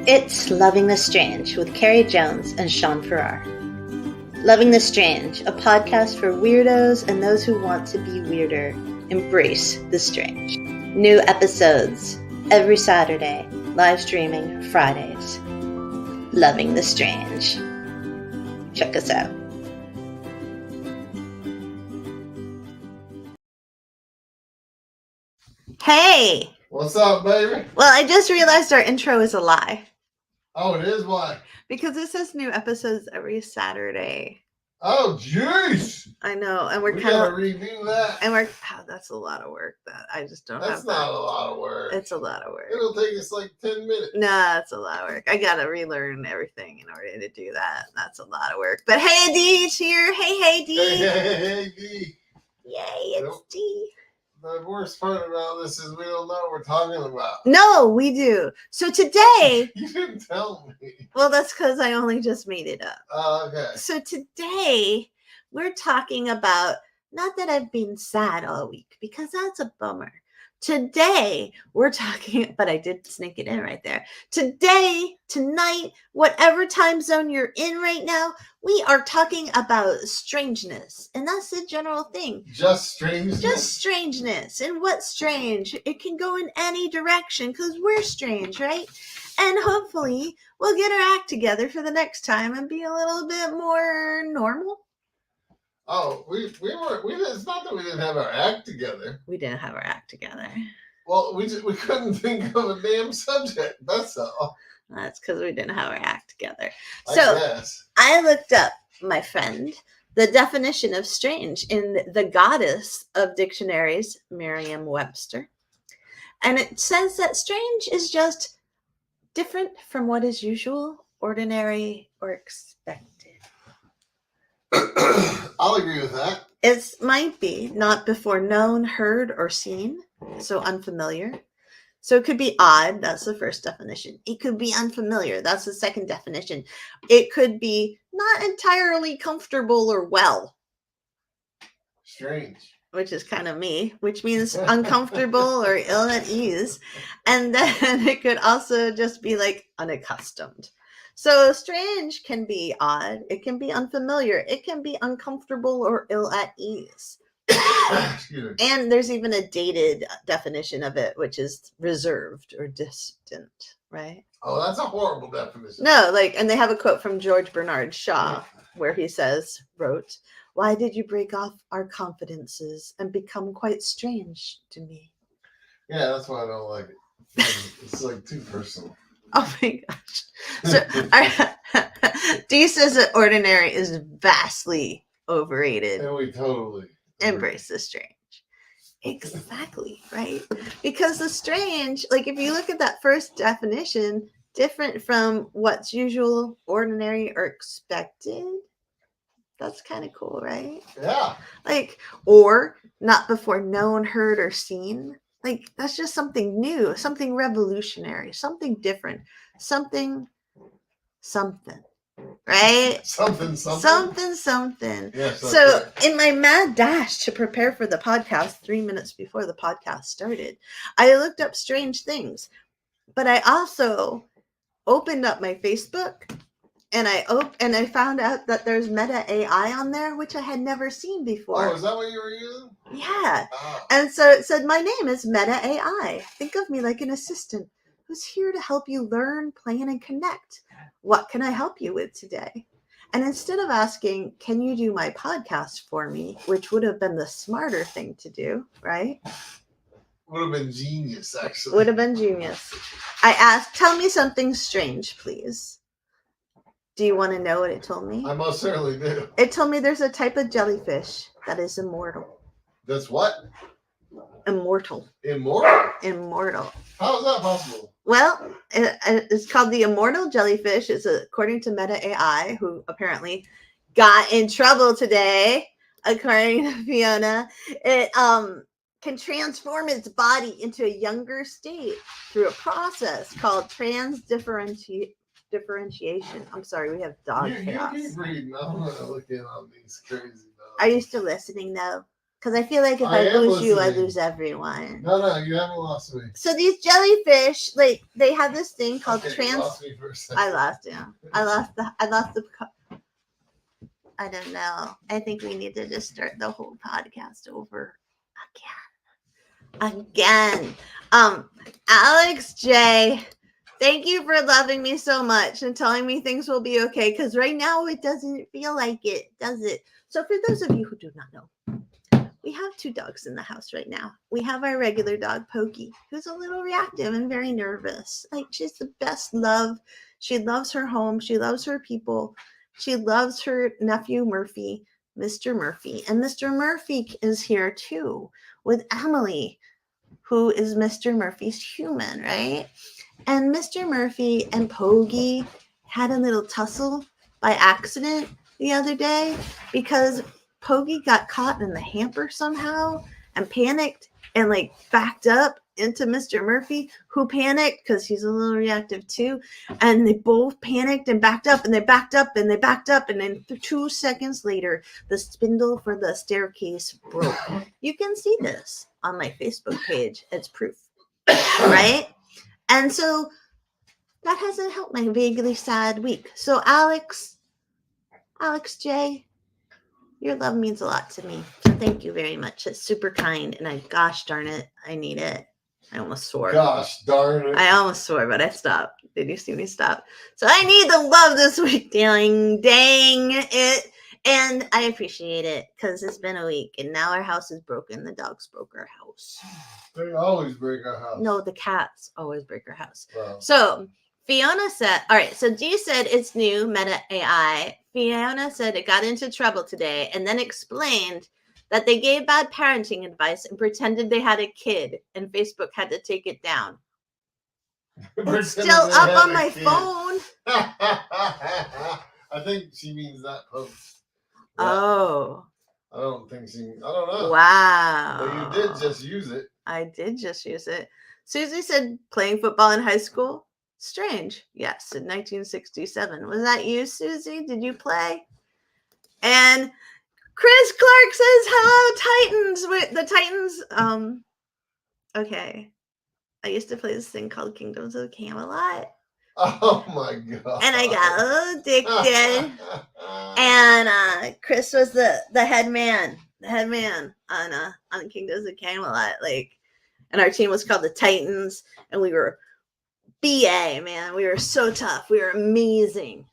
It's Loving the Strange with Carrie Jones and Sean Farrar. Loving the Strange, a podcast for weirdos and those who want to be weirder. Embrace the strange. New episodes every Saturday, live streaming Fridays. Loving the Strange. Check us out. Hey! What's up, baby? Well, I just realized our intro is a lie. Oh, it is? Why? Because it says new episodes every Saturday. Oh, jeez. I know, and we gotta redo that. And that's a lot of work. That I just don't have. That's not a lot of work. It's a lot of work. It'll take us like 10 minutes. Nah, it's a lot of work. I gotta relearn everything in order to do that. That's a lot of work. But hey, Dee's here. Hey, Dee. Hey, Dee. Yay, it's Dee. The worst part about this is we don't know what we're talking about. No, we do. So today... You didn't tell me. Well, that's because I only just made it up. Okay. So today, we're talking about... Not that I've been sad all week, because that's a bummer. Today, we're talking... But I did sneak it in right there. Today, tonight, whatever time zone you're in right now, we are talking about strangeness. And that's the general thing. Just strangeness? Just strangeness. And what's strange? It can go in any direction because we're strange, right? And hopefully we'll get our act together for the next time and be a little bit more normal. Oh, we were. It's not that we didn't have our act together. We didn't have our act together. Well, we couldn't think of a damn subject. That's all. That's because we didn't have our act together. I looked up, my friend, the definition of strange in the goddess of dictionaries, Merriam-Webster. And it says that strange is just different from what is usual, ordinary, or expected. I'll agree with that. It might be not before known, heard, or seen, so unfamiliar. So it could be odd. That's the first definition. It could be unfamiliar. That's the second definition. It could be not entirely comfortable or well. Strange. Which is kind of me, which means uncomfortable or ill at ease. And then it could also just be like unaccustomed. So strange can be odd. It can be unfamiliar. It can be uncomfortable or ill at ease. And there's even a dated definition of it, which is reserved or distant, right? Oh, that's a horrible definition. No, and they have a quote from George Bernard Shaw where he wrote, "Why did you break off our confidences and become quite strange to me?" Yeah, that's why I don't like it. It's like too personal. Oh my gosh. So Dee says that ordinary is vastly overrated. And we totally embrace the strange. Exactly, right? Because the strange, if you look at that first definition, different from what's usual, ordinary, or expected, that's kind of cool, right? Yeah. Or not before known, heard, or seen. That's just something new, something revolutionary, something different, something, right? Something. Yeah, so in my mad dash to prepare for the podcast 3 minutes before the podcast started, I looked up strange things, but I also opened up my Facebook and I found out that there's Meta AI on there, which I had never seen before. Oh, is that what you were using? Yeah. Oh. And so it said, "My name is Meta AI. Think of me like an assistant who's here to help you learn, plan, and connect. What can I help you with today?" And instead of asking, "Can you do my podcast for me?" which would have been the smarter thing to do, right? Would have been genius, actually. Would have been genius. I asked, "Tell me something strange, please." Do you want to know what it told me? I most certainly do. It told me there's a type of jellyfish that is immortal. That's what? Immortal. Immortal? How is that possible? Well, it's called the immortal jellyfish. It's according to Meta AI, who apparently got in trouble today, according to Fiona. It can transform its body into a younger state through a process called differentiation. I'm sorry, we have dog chaos. You keep reading. I'm going to look in on these crazy dogs. Are you still listening, though? Because I feel like if I I am lose you, I listening. lose everyone. No, you haven't lost me. So these jellyfish, like they have this thing called You lost me for a second. I lost you. I lost the. I don't know. I think we need to just start the whole podcast over again. Alex J, thank you for loving me so much and telling me things will be okay. Because right now it doesn't feel like it, does it? So for those of you who do not know, we have 2 dogs in the house right now. We have our regular dog, Pokey, who's a little reactive and very nervous. Like, she's the best love. She loves her home. She loves her people. She loves her nephew, Murphy, Mr. Murphy. And Mr. Murphy is here, too, with Emily, who is Mr. Murphy's human, right? And Mr. Murphy and Poggy had a little tussle by accident the other day because Poggy got caught in the hamper somehow and panicked and like backed up into Mr. Murphy, who panicked because he's a little reactive too. And they both panicked and backed up and they backed up and they backed up. And then 2 seconds later, the spindle for the staircase broke. You can see this on my Facebook page. It's proof, right? And so that hasn't helped my vaguely sad week. So Alex J, your love means a lot to me. So thank you very much. It's super kind. And gosh darn it, I need it. I almost swore. Gosh darn it. I almost swore, but I stopped. Did you see me stop? So I need the love this week. Dang it. And I appreciate it because it's been a week and now our house is broken. The dogs broke our house. They always break our house. No, the cats always break our house. Wow. So Fiona said, all right, so G said it's new, Meta AI. Fiona said it got into trouble today and then explained that they gave bad parenting advice and pretended they had a kid and Facebook had to take it down. It's still up on my phone. I think she means that post. Oh. I don't know. Wow. But you did just use it. I did just use it. Susie said playing football in high school? Strange. Yes, in 1967. Was that you, Susie? Did you play? And Chris Clark says, hello, Titans. The Titans, okay. I used to play this thing called Kingdoms of Camelot. Oh my god. And I got a little addicted. And Chris was the head man on Kingdoms of Camelot. Like, and our team was called the Titans, and we were BA, man. We were so tough. We were amazing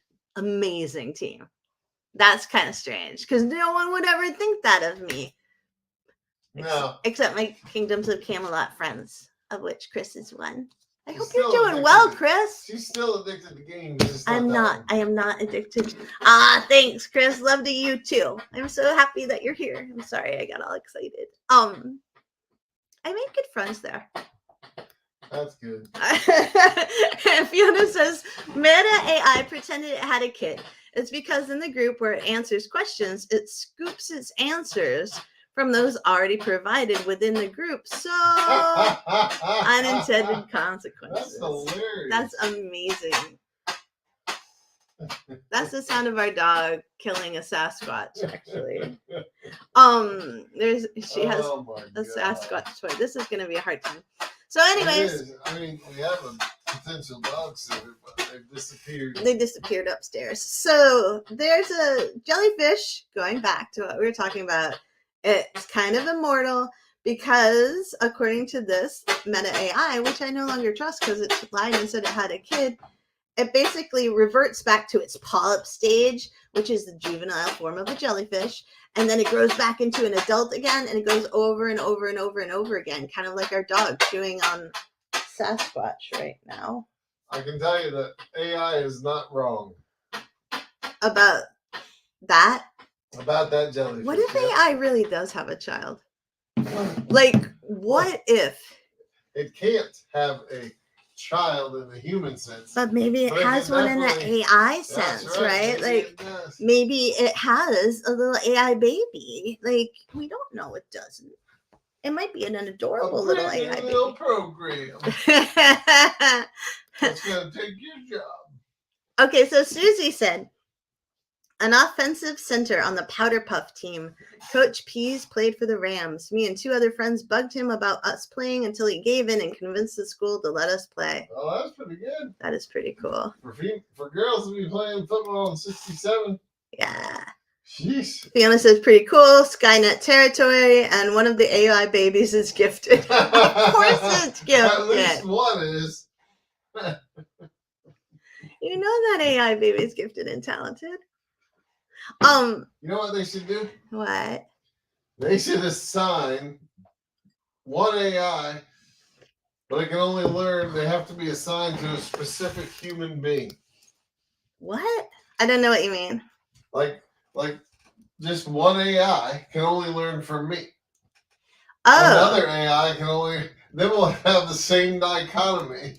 team. That's kind of strange because no one would ever think that of me. No. Except my Kingdoms of Camelot friends, of which Chris is one. I hope you're doing well, Chris. She's still addicted to games. I am not addicted. Thanks, Chris. Love to you too. I'm so happy that you're here. I'm sorry I got all excited. I made good friends there. That's good. Fiona says, Meta AI pretended it had a kid. It's because in the group where it answers questions, it scoops its answers from those already provided within the group. So unintended consequences. That's hilarious. That's amazing. That's the sound of our dog killing a Sasquatch, actually. She has a Sasquatch toy. This is gonna be a hard time. So anyways, I mean, we have a potential dog sitter, but they've disappeared. They disappeared upstairs. So there's a jellyfish, going back to what we were talking about. It's kind of immortal because according to this Meta AI, which I no longer trust because it lied and said it had a kid, it basically reverts back to its polyp stage, which is the juvenile form of a jellyfish. And then it grows back into an adult again, and it goes over and over and over and over again, kind of like our dog chewing on Sasquatch right now. I can tell you that AI is not wrong. About that? About that jellyfish. What if AI really does have a child? Like, what if? It can't have a child in the human sense. But maybe it has one in the AI sense, right? Like, maybe it has a little AI baby. Like, we don't know it doesn't. It might be an adorable little AI baby. Little program. That's going to take your job. Okay, so Susie said, An offensive center on the Powder Puff team. Coach Pease played for the Rams. Me and 2 other friends bugged him about us playing until he gave in and convinced the school to let us play. Oh, that's pretty good. That is pretty cool. For girls to be playing football in 67. Yeah. Jeez. Fiona says, pretty cool. Skynet territory. And one of the AI babies is gifted. Of course it's gifted. At least one is. You know that AI baby is gifted and talented. You know what they should do? What? They should assign one AI, but it can only learn. They have to be assigned to a specific human being. What? I don't know what you mean. Like just one AI can only learn from me. Oh. Another AI can only. Then we'll have the same dichotomy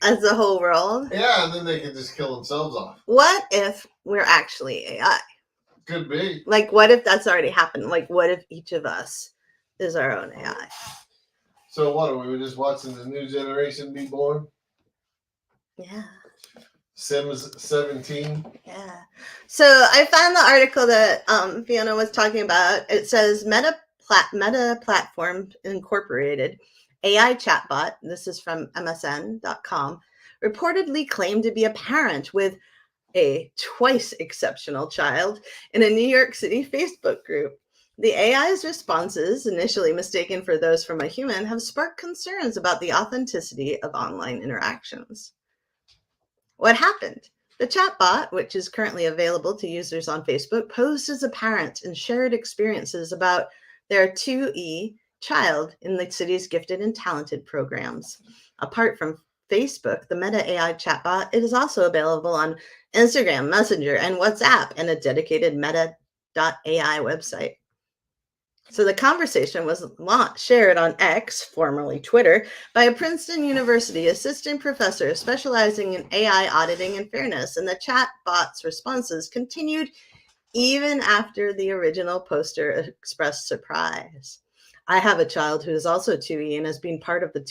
as the whole world. Yeah, and then they can just kill themselves off. What if we're actually AI? Could be. Like, what if that's already happened? Like, what if each of us is our own AI? So what are we just watching the new generation be born? Yeah. Sims 17. Yeah. So I found the article that Fiona was talking about. It says Meta Platform Incorporated AI chatbot, this is from MSN.com, reportedly claimed to be a parent with a twice exceptional child in a New York City Facebook group. The AI's responses, initially mistaken for those from a human, have sparked concerns about the authenticity of online interactions. What happened? The chatbot, which is currently available to users on Facebook, posed as a parent and shared experiences about their 2E child in the city's gifted and talented programs. Apart from Facebook, the Meta AI chatbot, it is also available on Instagram, Messenger, and WhatsApp, and a dedicated Meta.ai website. So the conversation was shared on X, formerly Twitter, by a Princeton University assistant professor specializing in AI auditing and fairness, and the chatbot's responses continued even after the original poster expressed surprise. I have a child who is also 2E and has been part of the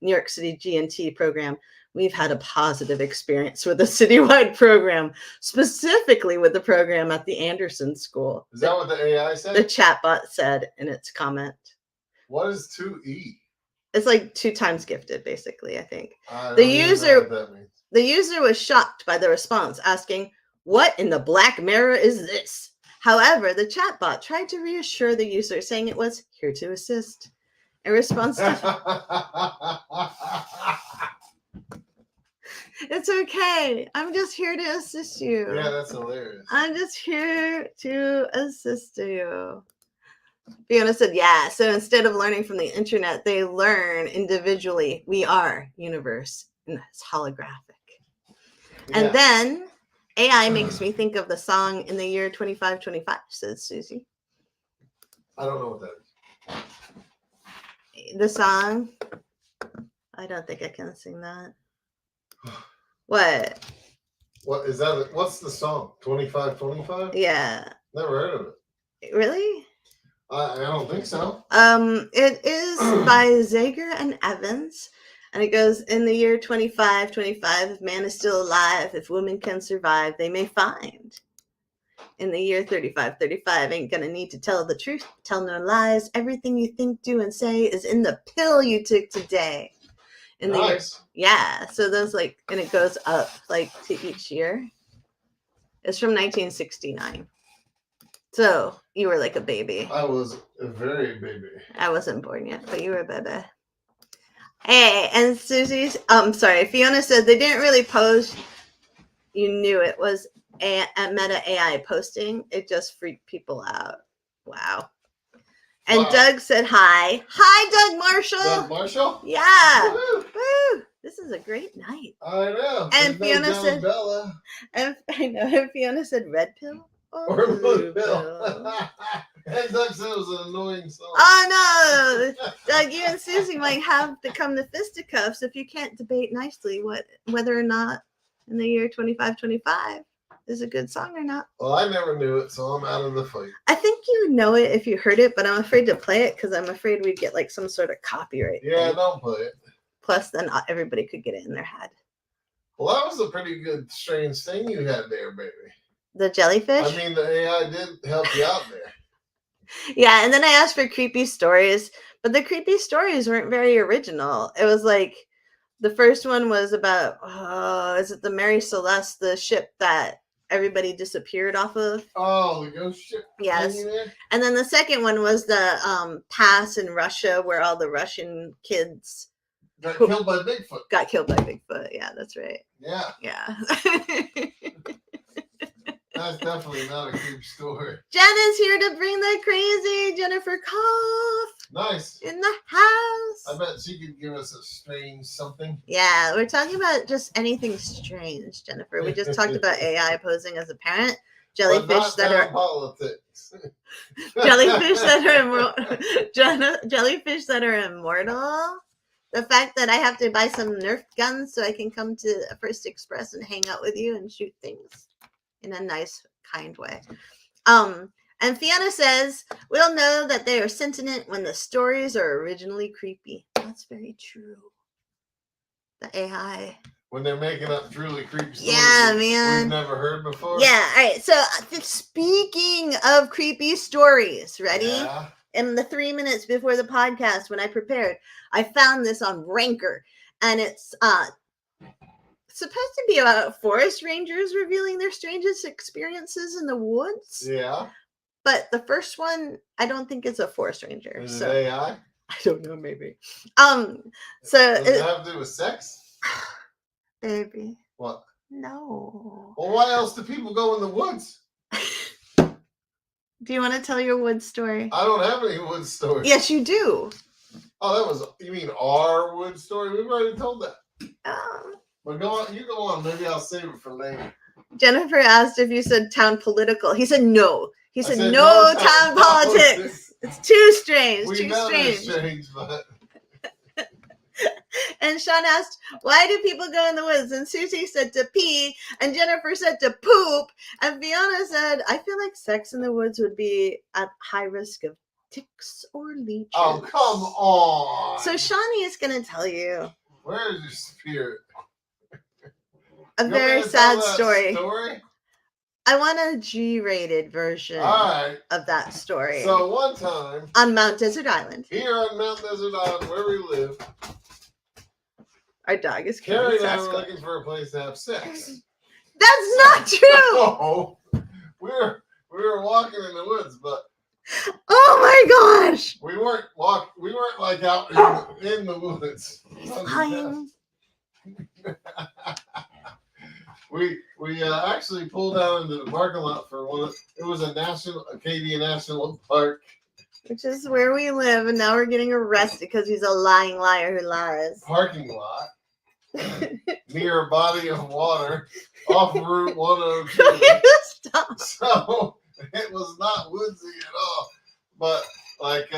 New York City G&T program. We've had a positive experience with the citywide program, specifically with the program at the Anderson School. Is that what the AI said? The chatbot said in its comment. What is 2E? It's like 2 times gifted, basically, I think. I The don't even know what that means. The user was shocked by the response, asking, "What in the black mirror is this?" However, the chatbot tried to reassure the user, saying it was here to assist. In response to it's okay. I'm just here to assist you. Yeah, that's hilarious. I'm just here to assist you. Fiona said, yeah. So instead of learning from the internet, they learn individually. We are universe, and it's holographic. Yeah. And then AI makes me think of the song In the Year 2525, says Susie. I don't know what that is. The song? I don't think I can sing that. What? What is that? What's the song? 2525? Yeah. Never heard of it. Really? I don't think so. It is by Zager and Evans. And it goes, in the year 2525, if man is still alive, if women can survive, they may find. In the year 3535, ain't gonna need to tell the truth, tell no lies. Everything you think, do, and say is in the pill you took today. In nice. The year, yeah. So those and it goes up to each year. It's from 1969. So you were like a baby. I was a very baby. I wasn't born yet, but you were a baby. Hey, and Fiona said they didn't really post. You knew it was a Meta AI posting. It just freaked people out. Wow. And wow. Doug said hi. Hi, Doug Marshall. Doug Marshall? Yeah. Woo. This is a great night. I know. And Fiona said Bella. And I know. And Fiona said red pill. Or blue pill. And Doug said it was an annoying song. Oh no, Doug, you and Susie might have to come to fisticuffs if you can't debate nicely whether or not In the Year 2525 is a good song or not. Well, I never knew it, so I'm out of the fight. I think you know it if you heard it, but I'm afraid to play it because I'm afraid we'd get some sort of copyright. Yeah, thing. Don't play it. Plus, then everybody could get it in their head. Well, that was a pretty good strange thing you had there, baby. The jellyfish? I mean, the AI did help you out there. Yeah, and then I asked for creepy stories, but the creepy stories weren't very original. It was like the first one was about, is it the Mary Celeste, the ship that everybody disappeared off of? Oh, the ghost ship. Yes. Hanging there? And then the second one was the pass in Russia where all the Russian kids Got killed by Bigfoot. got killed by Bigfoot. Yeah, that's right. Yeah. Yeah. That's definitely not a creep story. Jen is here to bring the crazy Jennifer Cough Nice. in the house. I bet she could give us a strange something. Yeah, we're talking about just anything strange, Jennifer. We just talked about AI posing as a parent, jellyfish that are politics. jellyfish that are jellyfish that are immortal. The fact that I have to buy some Nerf guns so I can come to First Express and hang out with you and shoot things in a nice, kind way. And Fiona says, we'll know that they are sentient when the stories are originally creepy. That's very true. The AI. When they're making up truly creepy stories Yeah, man. we've never heard before. Yeah, all right. So speaking of creepy stories, ready? Yeah. In the 3 minutes before the podcast, when I prepared, I found this on Ranker, and it's supposed to be about forest rangers revealing their strangest experiences in the woods. Yeah. But the first one, I don't think it's a forest ranger. Is so it AI? I don't know, maybe. Does So it have to do with sex? Baby. What? No. Well, why else do people go in the woods? Do you want to tell your wood story? I don't have any wood stories. Yes, you do. Oh, that was, you mean our wood story? We've already told that. Um, But go on, you go on. Maybe I'll save it for later. Jennifer asked if you said town political. He said no. He said said no no town town politics. politics. It's too strange. We Too know strange. it's strange, but And Sean asked, why do people go in the woods? And Susie said to pee, and Jennifer said to poop, and Fiona said, I feel like sex in the woods would be at high risk of ticks or leeches. oh, come on. So Shawnee is going to tell you Where is your spirit? a You want very me to tell sad that story. I want a G-rated version All right. of that story. So one time, on Mount Desert Island. here on Mount Desert Island, where we live, Our dog is Carrie and I Sasquatch. were looking for a place to have sex. That's not true. No, we were walking in the woods, but Oh my gosh. we weren't like out in the woods. Fine. We actually pulled out into the parking lot for it was a Acadia National Park. Which is where we live, and now we're getting arrested because he's a lying liar who lies. Parking lot near a body of water off Route 102. Stop. So it was not woodsy at all. But like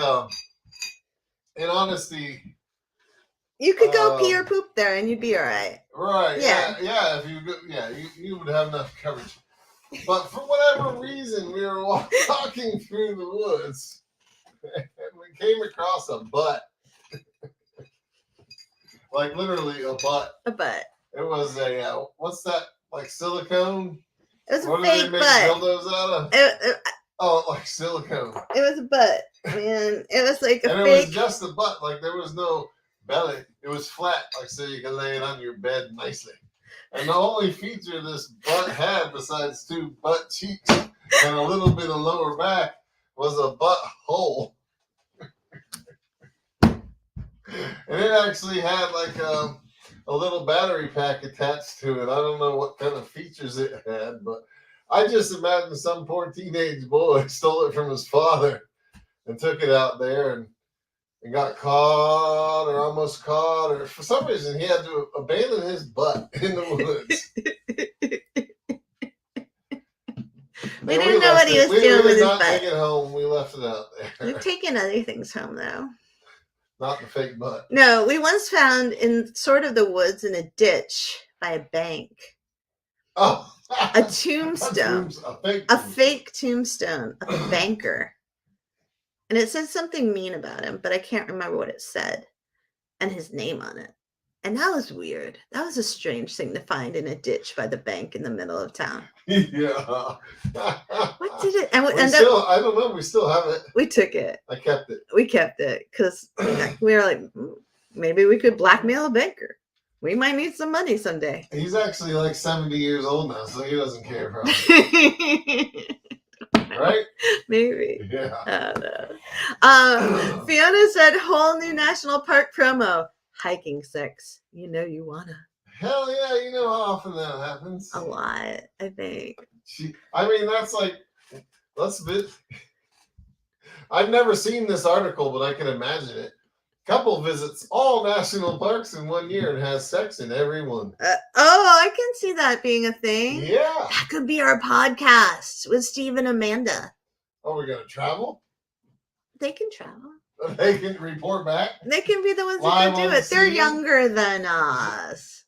in honesty, You could go pee or poop there, and you'd be all right. right? Yeah. Yeah. If you would have enough coverage. But for whatever reason, we were walking through the woods, and we came across a butt. Like literally a butt. A butt. It was a what's that? Like silicone? It was What a do they fake make butt. dildos out of? Oh, like silicone. It was a butt, man. It was like a And fake. it was just a butt. Like there was no belly. It was flat, like so you could lay it on your bed nicely. And the only feature this butt had, besides two butt cheeks and a little bit of lower back, was a butt hole. And it actually had like a little battery pack attached to it. I don't know what kind of features it had, but I just imagine some poor teenage boy stole it from his father and took it out there and got caught or almost caught, or for some reason he had to abandon his butt in the woods. We didn't know what he was doing with his butt. We did not take it home. We left it out there. You've taken other things home, though. Not the fake butt. No, we once found in sort of the woods in a ditch by a bank. Oh, a tombstone. A fake tombstone of a banker. And it said something mean about him, but I can't remember what it said. And his name on it. And that was weird. That was a strange thing to find in a ditch by the bank in the middle of town. Yeah. What did it? And I don't know. We still have it. We took it. I kept it. We kept it because we were like, maybe we could blackmail a banker. We might need some money someday. He's actually like 70 years old now, so he doesn't care, probably. Right? Maybe. Yeah. I don't know. Fiona said, whole new national park promo. Hiking sex. You know you wanna. Hell yeah, you know how often that happens. A lot, I think. I mean, that's like, I've never seen this article, but I can imagine it. Couple visits all national parks in 1 year and has sex in every one. I can see that being a thing. Yeah. That could be our podcast with Steve and Amanda. Are we going to travel? They can travel. They can report back. They can be the ones Live that can do it. They're younger than us.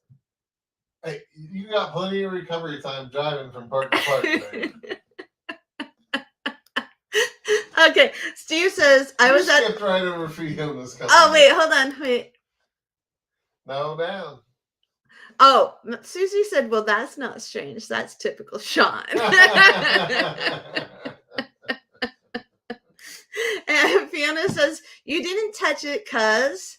Hey, you got plenty of recovery time driving from park to park. Okay, Steve says I was skipped right over Fiona's comment. Oh wait, hold on, wait. No, down. Oh, Susie said, "Well, that's not strange. That's typical Sean." And Fiona says, "You didn't touch it, cuz."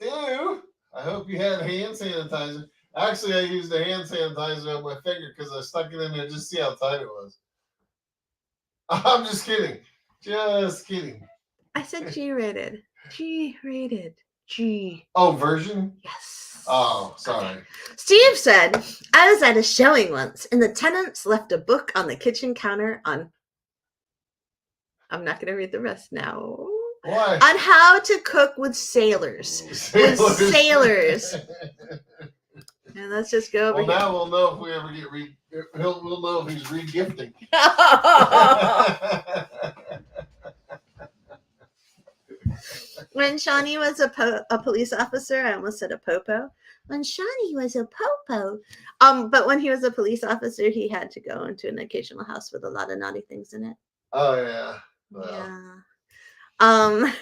Ew! I hope you had hand sanitizer. Actually, I used the hand sanitizer on my finger because I stuck it in there just to see how tight it was. I'm just kidding. Just kidding. I said G-rated. G-rated. G. Oh, version? Yes. Oh, sorry. Okay. Steve said, I was at a showing once, and the tenants left a book on the kitchen counter on... I'm not going to read the rest now. Why? On how to cook with sailors. With sailors. And let's just go over here. Now we'll know if we ever get we'll know if he's re-gifting. When Shawnee was a police officer, I almost said a popo. When Shawnee was a popo, but when he was a police officer, he had to go into an occasional house with a lot of naughty things in it. Oh yeah. Well. Yeah.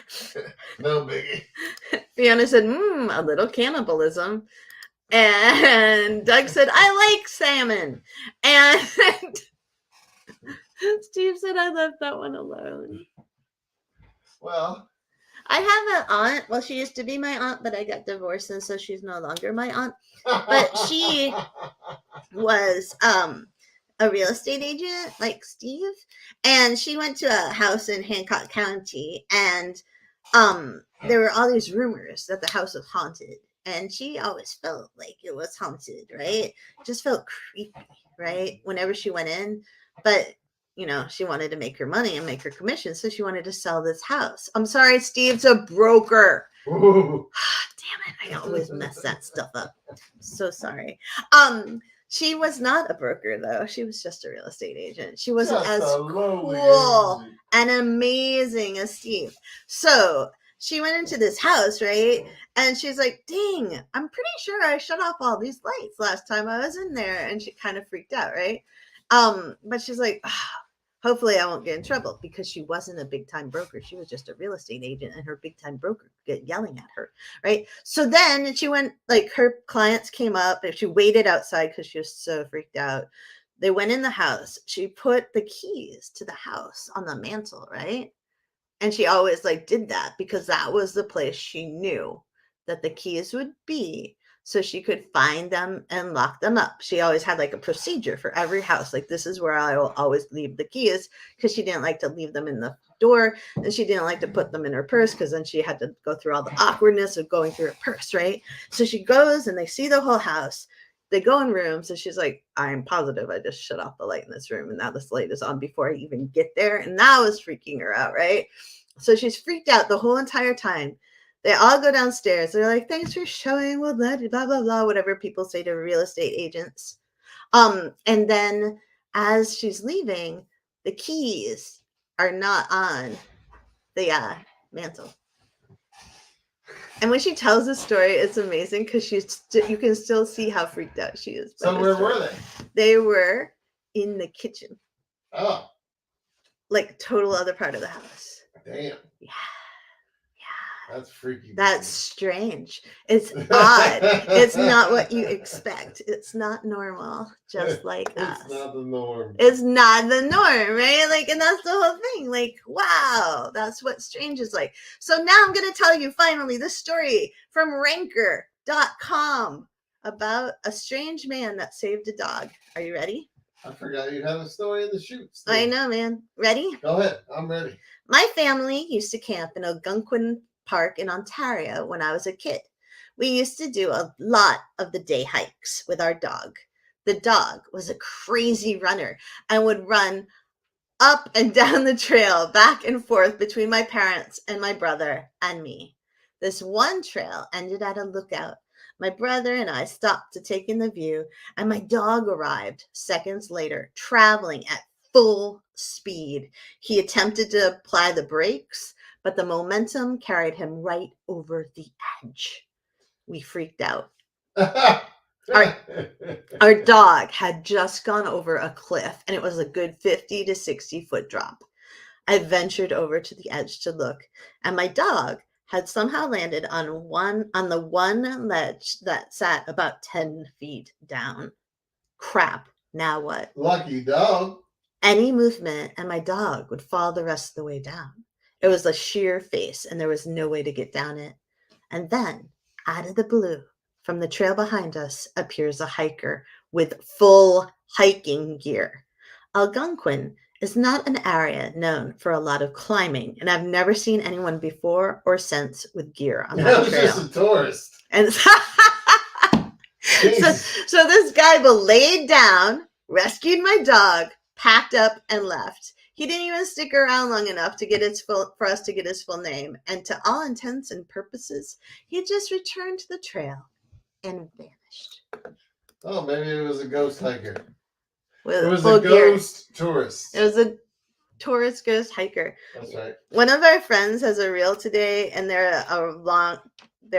No biggie. Fiona said, a little cannibalism. And Doug said, I like salmon. And Steve said, I left that one alone. Well, I have an aunt. Well, she used to be my aunt, but I got divorced, and so she's no longer my aunt. But she was a real estate agent like Steve, and she went to a house in Hancock County, and there were all these rumors that the house was haunted, and she always felt like it was haunted, right? Just felt creepy, right? Whenever she went in, but you know, she wanted to make her money and make her commission, so she wanted to sell this house. I'm sorry, Steve's a broker. Damn it, I always mess that stuff up. So sorry. She was not a broker, though. She was just a real estate agent. She wasn't as cool and amazing as Steve. So she went into this house, right? And she's like, dang, I'm pretty sure I shut off all these lights last time I was in there. And she kind of freaked out, right? But she's like, hopefully I won't get in trouble, because she wasn't a big time broker. She was just a real estate agent, and her big time broker get yelling at her. Right. So then she went, like, her clients came up and she waited outside because she was so freaked out. They went in the house. She put the keys to the house on the mantle. Right. And she always did that because that was the place she knew that the keys would be, so she could find them and lock them up. She always had a procedure for every house. This is where I will always leave the keys, because she didn't like to leave them in the door, and she didn't like to put them in her purse, because then she had to go through all the awkwardness of going through her purse, right? So she goes and they see the whole house. They go in rooms, and she's like, I'm positive I just shut off the light in this room, and now this light is on before I even get there. And that was freaking her out, right? So she's freaked out the whole entire time. They all go downstairs. They're like, thanks for showing. Well, blah, blah, blah, blah, whatever people say to real estate agents. And then as she's leaving, the keys are not on the mantle. And when she tells the story, it's amazing, because you can still see how freaked out she is. So where were they? They were in the kitchen. Oh. Total other part of the house. Damn. Yeah. That's freaky. That's strange. It's odd. It's not what you expect. It's not normal, just like us. It's not the norm. It's not the norm, right? Like, and that's the whole thing. Like, wow, that's what strange is like. So now I'm going to tell you finally this story from ranker.com about a strange man that saved a dog. Are you ready? I forgot you had a story in the chutes. I know, man. Ready? Go ahead. I'm ready. My family used to camp in Algonquin Park in Ontario when I was a kid. We used to do a lot of the day hikes with our dog. The dog was a crazy runner and would run up and down the trail, back and forth between my parents and my brother and me. This one trail ended at a lookout. My brother and I stopped to take in the view, and my dog arrived seconds later, traveling at full speed. He attempted to apply the brakes, but the momentum carried him right over the edge. We freaked out. Our dog had just gone over a cliff, and it was a good 50 to 60 foot drop. I ventured over to the edge to look, and my dog had somehow landed on the one ledge that sat about 10 feet down. Crap, now what? Lucky dog. Any movement, and my dog would fall the rest of the way down. It was a sheer face, and there was no way to get down it. And then, out of the blue, from the trail behind us, appears a hiker with full hiking gear. Algonquin is not an area known for a lot of climbing, and I've never seen anyone before or since with gear on that trail. Just a tourist. And so this guy laid down, rescued my dog, packed up, and left. He didn't even stick around long enough to get for us to get his full name, and to all intents and purposes, he just returned to the trail and vanished. Oh, maybe it was a ghost hiker. It was a ghost tourist. It was a tourist ghost hiker. That's right. One of our friends has a reel today, and they're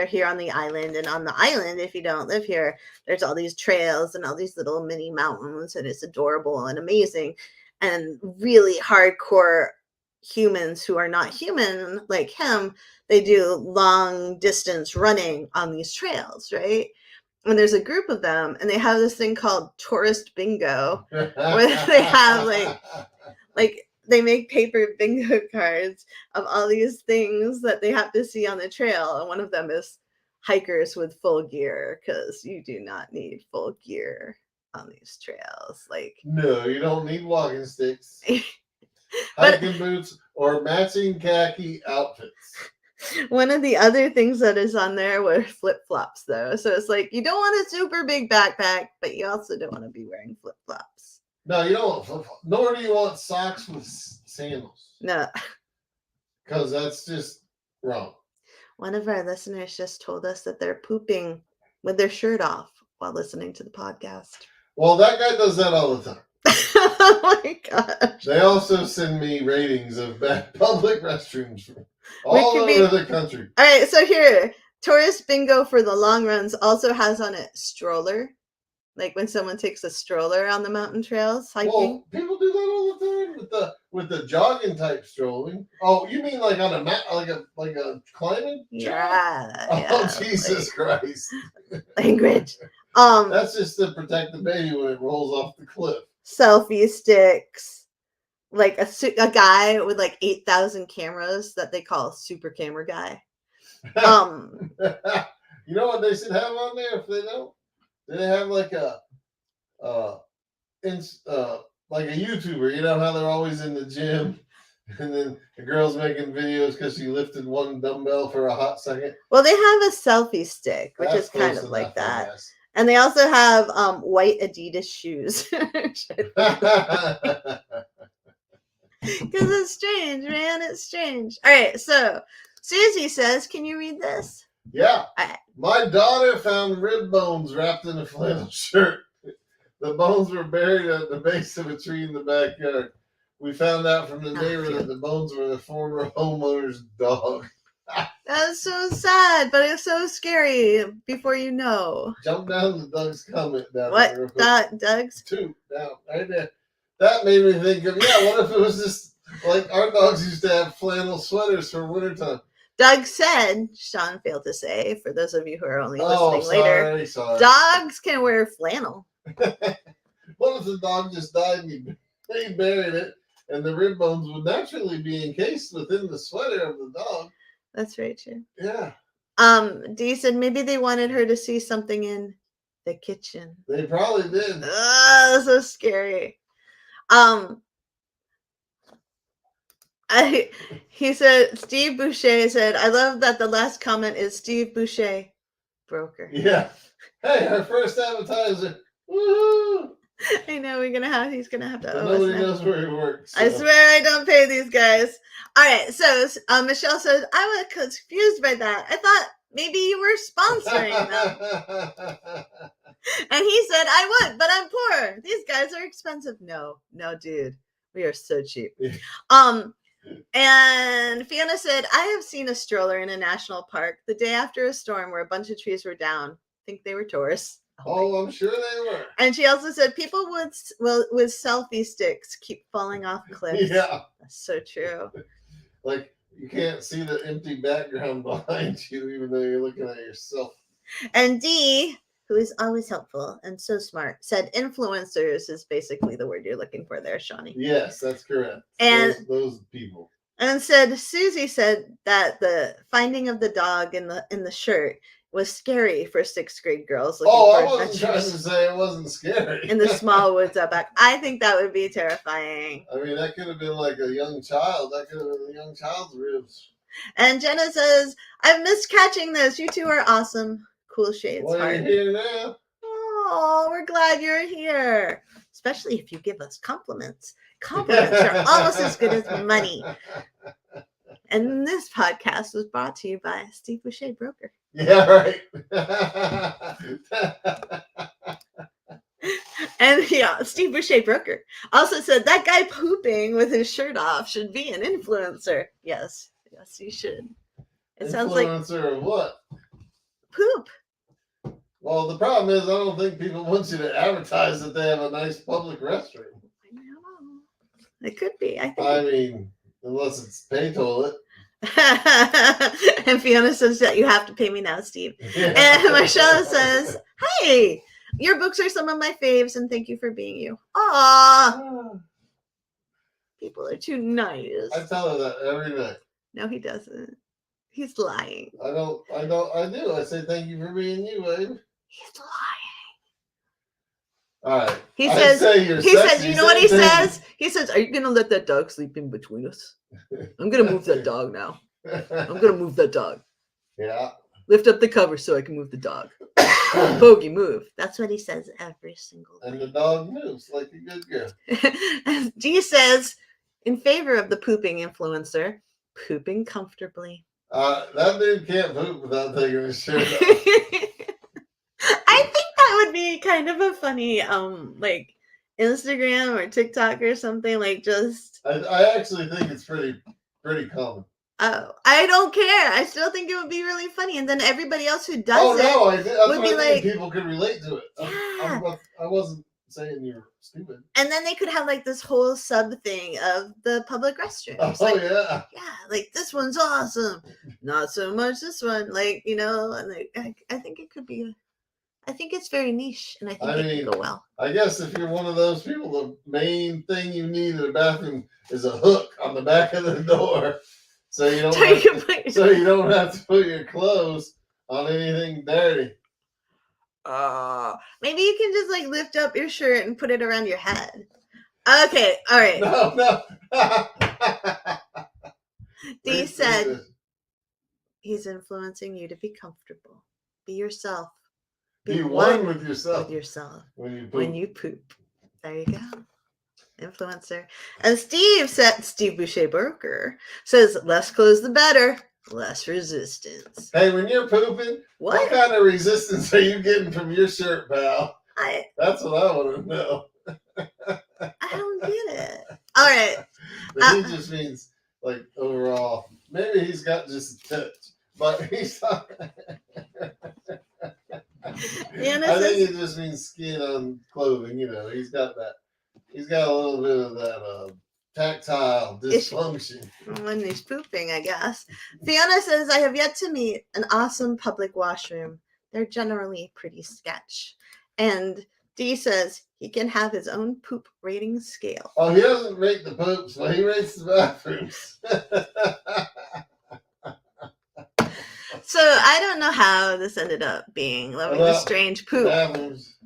here on the island. And on the island, if you don't live here, there's all these trails and all these little mini mountains, and it's adorable and amazing. And really hardcore humans who are not human like him, they do long distance running on these trails, right? And there's a group of them, and they have this thing called tourist bingo, where they have like they make paper bingo cards of all these things that they have to see on the trail. And one of them is hikers with full gear, because you do not need full gear on these trails. Like, no, you don't need walking sticks, hiking boots, or matching khaki outfits. One of the other things that is on there were flip-flops, though. So it's like, you don't want a super big backpack, but you also don't want to be wearing flip-flops. No, you don't want flip-flops. Nor do you want socks with sandals. No. Because that's just wrong. One of our listeners just told us that they're pooping with their shirt off while listening to the podcast. Well, that guy does that all the time. Oh my gosh. They also send me ratings of bad public restrooms from all over the country. All right, so here, tourist bingo for the long runs also has on it stroller. Like when someone takes a stroller on the mountain trails hiking. Well, people do that all the time with the jogging type strolling. Oh, you mean like on a mat, like a climbing? Yeah. Oh, Jesus Christ! Language. That's just to protect the baby when it rolls off the cliff. Selfie sticks, like a guy with like 8,000 cameras that they call super camera guy. You know what they should have on there if they don't? They have like a YouTuber. You know how they're always in the gym, and then the girl's making videos because she lifted one dumbbell for a hot second. Well, they have a selfie stick, which is kind of like that. And they also have white Adidas shoes. Because it's strange, man. It's strange. All right, so Susie says, can you read this? Yeah. Right. My daughter found rib bones wrapped in a flannel shirt. The bones were buried at the base of a tree in the backyard. We found out from the neighbor that the bones were the former homeowner's dog. That's so sad, but it's so scary before you know. Jump down to Doug's comment down there. What? Doug's? 2 down right there. That made me think of, what if it was just like our dogs used to have flannel sweaters for wintertime? Doug said, Sean failed to say, for those of you who are only listening later, sorry. dogs can wear flannel. What if the dog just died and they buried it, and the rib bones would naturally be encased within the sweater of the dog? That's very true. Yeah. Dee said maybe they wanted her to see something in the kitchen. They probably did. Oh, so scary. He said, Steve Boucher said, I love that the last comment is Steve Boucher, broker. Yeah. Hey, our first advertiser. Woohoo! I know he's gonna have to But owe us nobody now. knows where he works. So. I swear I don't pay these guys. All right, so Michelle says, I was confused by that. I thought maybe you were sponsoring them. And he said, I would, but I'm poor. These guys are expensive. No, dude. We are so cheap. And Fiona said, I have seen a stroller in a national park the day after a storm where a bunch of trees were down. I think they were tourists. Oh, I'm sure they were. And she also said people with selfie sticks keep falling off cliffs. Yeah. That's so true. Like, you can't see the empty background behind you, even though you're looking at yourself. And Dee, who is always helpful and so smart, said influencers is basically the word you're looking for there, Shawnee. Yes, that's correct. And those people. And Susie said that the finding of the dog in the shirt was scary for 6th grade girls looking for I wasn't trying to adventures say it wasn't scary. in the small woods out back. I think that would be terrifying. I mean, that could have been like a young child. That could have been a young child's ribs. And Jenna says, I've missed catching this. You two are awesome. Cool shades. Well, you're here now. Oh, we're glad you're here. Especially if you give us compliments. Compliments are almost as good as money. And this podcast was brought to you by Steve Boucher, broker. Yeah, right. And Steve Boucher, broker, also said that guy pooping with his shirt off should be an influencer. Yes, he should. It sounds like influencer of what? Poop. Well, the problem is I don't think people want you to advertise that they have a nice public restroom. I know. It could be. I mean, unless it's pay toilet. And Fiona says that you have to pay me now, Steve. Yeah. And Marcella says, hey, your books are some of my faves and thank you for being you. Aww. People are too nice. I tell her that every night. No, he doesn't. He's lying. I do. I say thank you for being you, babe. He's lying. All right. He says, you know what he says? He says, are you going to let that dog sleep in between us? I'm going to move that dog now. I'm going to move that dog. Yeah. Lift up the cover so I can move the dog. Bogey, move. That's what he says every single day. And the dog moves like a good girl. G says, in favor of the pooping influencer, pooping comfortably. That dude can't poop without taking his shirt off. I think that would be kind of a funny, like Instagram or TikTok or something. Like just. I actually think it's pretty common. Oh, I don't care. I still think it would be really funny, and then everybody else who does would be like people could relate to it. Yeah. I wasn't saying you're stupid. And then they could have like this whole sub thing of the public restrooms. Oh, like, yeah. Yeah, like this one's awesome. Not so much this one. Like, and I think it could be. I think it's very niche, and I think it could go well. I guess if you're one of those people, the main thing you need in a bathroom is a hook on the back of the door. So you don't have to put your clothes on anything dirty. Maybe you can just like lift up your shirt and put it around your head. Okay, all right. No. Dee said he's influencing you to be comfortable. Be yourself. Be one with yourself. When you poop. There you go. Influencer. And Steve Boucher Broker says less clothes the better, less resistance. Hey, when you're pooping, what kind of resistance are you getting from your shirt, pal? That's what I want to know. I don't get it. All right. But he just means like overall. Maybe he's got just a touch, but he's not. I think it just means skin on clothing. He's got that. He's got a little bit of that tactile dysfunction. When he's pooping, I guess. Fiona says, I have yet to meet an awesome public washroom. They're generally pretty sketch. And Dee says he can have his own poop rating scale. Oh, he doesn't rate the poops, but he rates the bathrooms. So I don't know how this ended up being loving the strange poop. Bathrooms.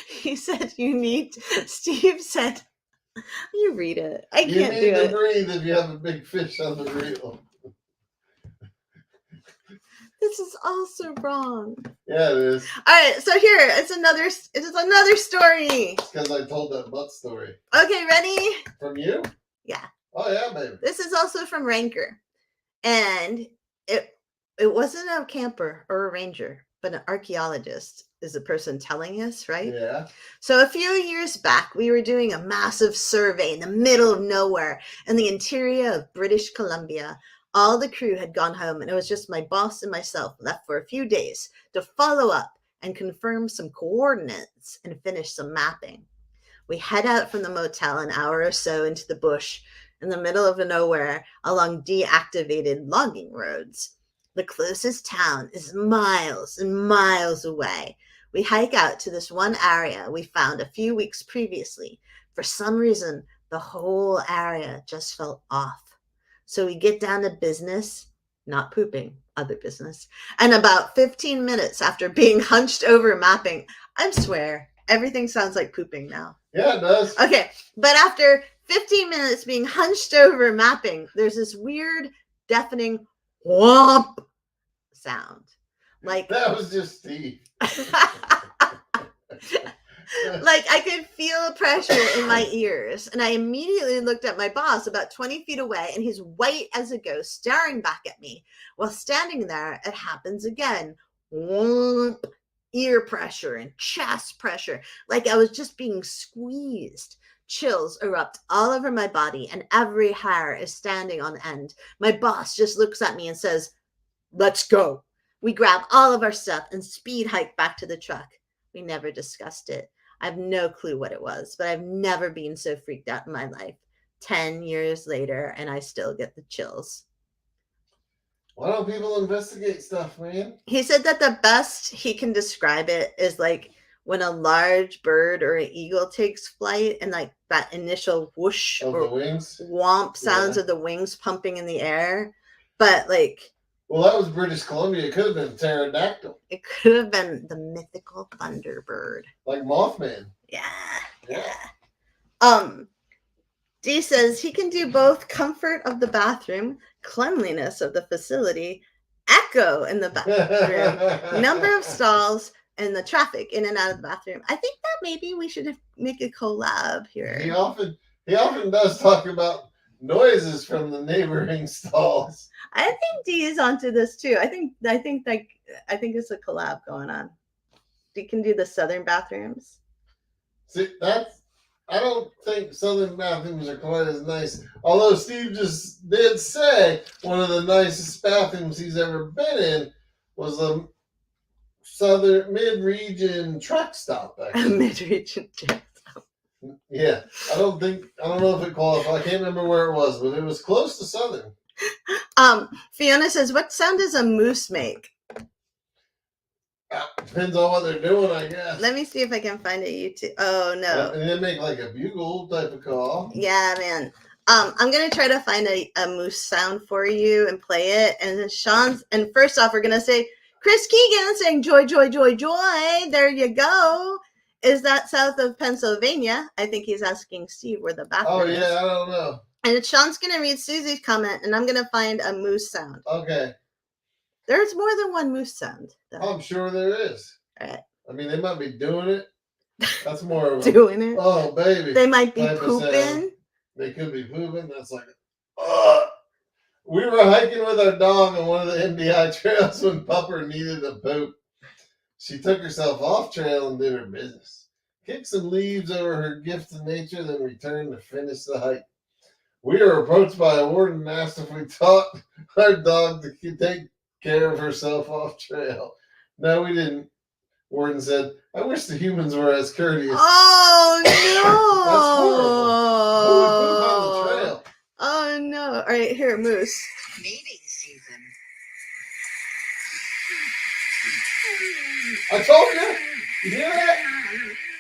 He said Steve said, you read it. I can't do it. You need to breathe if you have a big fish on the reel. This is also wrong. Yeah, it is. All right, so here it's another story. It's because I told that butt story. Okay, ready? From you? Yeah. Oh yeah, baby. This is also from Ranker, and it wasn't a camper or a ranger, but an archaeologist is the person telling us, right? Yeah. So a few years back, we were doing a massive survey in the middle of nowhere in the interior of British Columbia. All the crew had gone home, and it was just my boss and myself left for a few days to follow up and confirm some coordinates and finish some mapping. We head out from the motel an hour or so into the bush in the middle of nowhere along deactivated logging roads. The closest town is miles and miles away. We hike out to this one area we found a few weeks previously. For some reason, the whole area just felt off. So we get down to business, not pooping, other business. And about 15 minutes after being hunched over mapping, I swear, everything sounds like pooping now. Yeah, it does. Okay, but after 15 minutes being hunched over mapping, there's this weird, deafening whomp sound. Like that was just Steve. Like I could feel pressure in my ears, and I immediately looked at my boss about 20 feet away, and he's white as a ghost, staring back at me. While standing there, it happens again. Whoomp. Ear pressure and chest pressure, like I was just being squeezed. Chills erupt all over my body, and every hair is standing on end. My boss just looks at me and says, "Let's go." We grab all of our stuff and speed hike back to the truck. We never discussed it. I have no clue what it was, but I've never been so freaked out in my life. 10 years later, and I still get the chills. Why don't people investigate stuff, man? He said that the best he can describe it is like when a large bird or an eagle takes flight, and like that initial whoosh of or the wings, whomp sounds of the wings pumping in the air. But like, well, that was British Columbia. It could have been pterodactyl. It could have been the mythical thunderbird, like Mothman. Yeah. Dee says he can do both comfort of the bathroom, cleanliness of the facility, echo in the bathroom, number of stalls, and the traffic in and out of the bathroom. I think that maybe we should make a collab here. He often does talk about noises from the neighboring stalls. I think Dee is onto this too. I think it's a collab going on. Dee can do the southern bathrooms. See, I don't think southern bathrooms are quite as nice. Although Steve just did say one of the nicest bathrooms he's ever been in was a southern mid-region truck stop. A mid-region truck stop. Yeah, I don't know if it qualified. I can't remember where it was, but it was close to southern. Fiona says, "What sound does a moose make?" Depends on what they're doing, I guess. Let me see if I can find a YouTube. Oh no! And they make like a bugle type of call. Yeah, man. I'm gonna try to find a moose sound for you and play it. And then Sean's. And first off, we're gonna say Chris Keegan saying "joy, joy, joy, joy." There you go. Is that south of Pennsylvania? I think he's asking Steve where the bathroom is. Oh yeah, I don't know. And Sean's gonna read Susie's comment, and I'm gonna find a moose sound. Okay. There's more than one moose sound, though. I'm sure there is. All right. I mean, they might be doing it. That's more of doing it. Oh, baby. They might be pooping. They could be pooping. That's like, we were hiking with our dog on one of the MDI trails when Pupper needed a poop. She took herself off trail and did her business. Kicked some leaves over her gift to nature, then returned to finish the hike. We were approached by a warden and asked if we taught our dog to take care of herself off trail. No, we didn't. Warden said, "I wish the humans were as courteous." Oh Who would poop on the no! trail? Oh no! All right, here, Moose. Mating season. I told you. You hear that?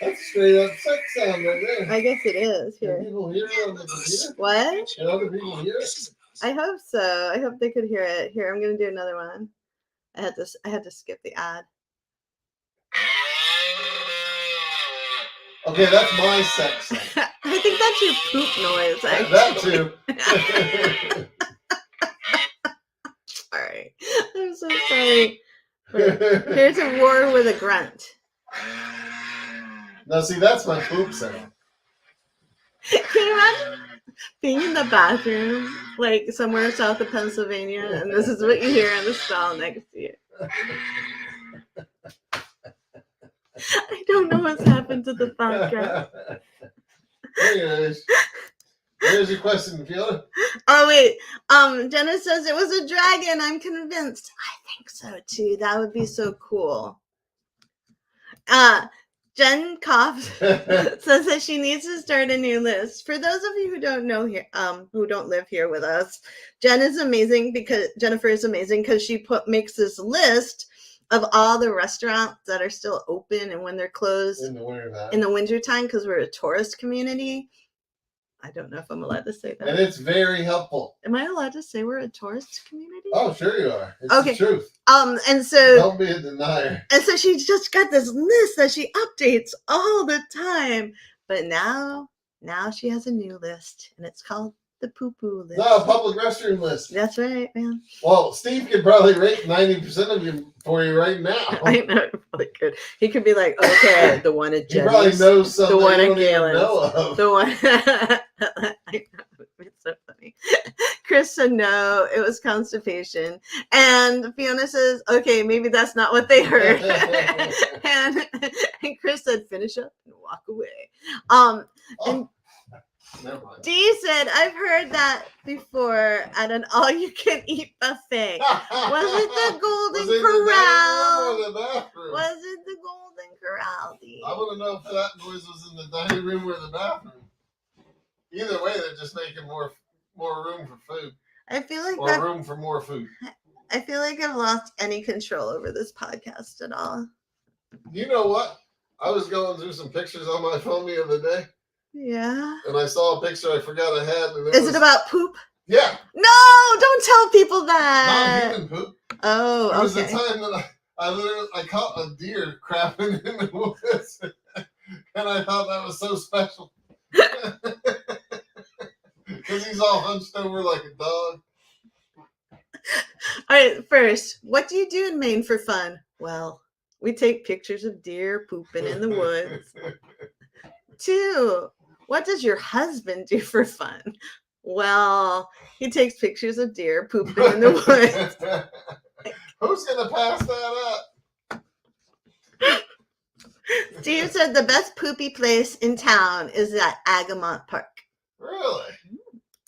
That's straight up sex sound right there. I guess it is Can here. people hear it on the computer? What? Can other people hear it? This is a buzz. I hope so. I hope they could hear it. Here, I'm gonna do another one. I had to skip the ad. Okay, that's my sex sound. I think that's your poop noise. That Actually. too. Sorry. I'm so sorry. Here's a roar with a grunt. Now, see, that's my poop sound. Can you imagine being in the bathroom, like somewhere south of Pennsylvania, and this is what you hear in the stall next to you? I don't know what's happened to the podcast. Anyways, here's your question, Fiona. Oh wait, Jenna says it was a dragon. I'm convinced. I think so too. That would be so cool. Jen Koff says that she needs to start a new list. For those of you who don't know here, who don't live here with us, Jennifer is amazing because she makes this list of all the restaurants that are still open and when they're closed In the winter in the wintertime because we're a tourist community. I don't know if I'm allowed to say that. And it's very helpful. Am I allowed to say we're a tourist community? Oh, sure you are. It's Okay. the truth. And so Don't be a denier. And so she just got this list that she updates all the time. But now she has a new list, and it's called the poo-poo list. No, public restroom list. That's right, man. Well, Steve could probably rate 90% of them for you right now. I know, he probably could. He could be like, okay, the one at He probably Jenny's, knows something the one you at don't even Galen's, know of. the one. I know, it's so funny. Chris said no, it was constipation, and Fiona says, okay, maybe that's not what they heard. and Chris said, finish up and walk away. And Never mind. Dee said, I've heard that before at an all-you-can-eat buffet. Was it the Golden Was it Corral? the dining room or the bathroom? Was it the Golden Corral, Dee? I want to know if that noise was in the dining room or the bathroom. Either way, they're just making more room for food. I feel like Or room for more food. I feel like I've lost any control over this podcast at all. You know what? I was going through some pictures on my phone the other day, Yeah. and I saw a picture I forgot I had. And Is it about poop? Yeah. No, don't tell people that. Not human poop. Oh, There was a okay. time that I caught a deer crapping in the woods, and I thought that was so special. Because he's all hunched over like a dog. All right, first, what do you do in Maine for fun? Well, we take pictures of deer pooping in the woods. 2, what does your husband do for fun? Well, he takes pictures of deer pooping in the woods. Who's gonna pass that up? Steve said the best poopy place in town is at Agamont Park. Really?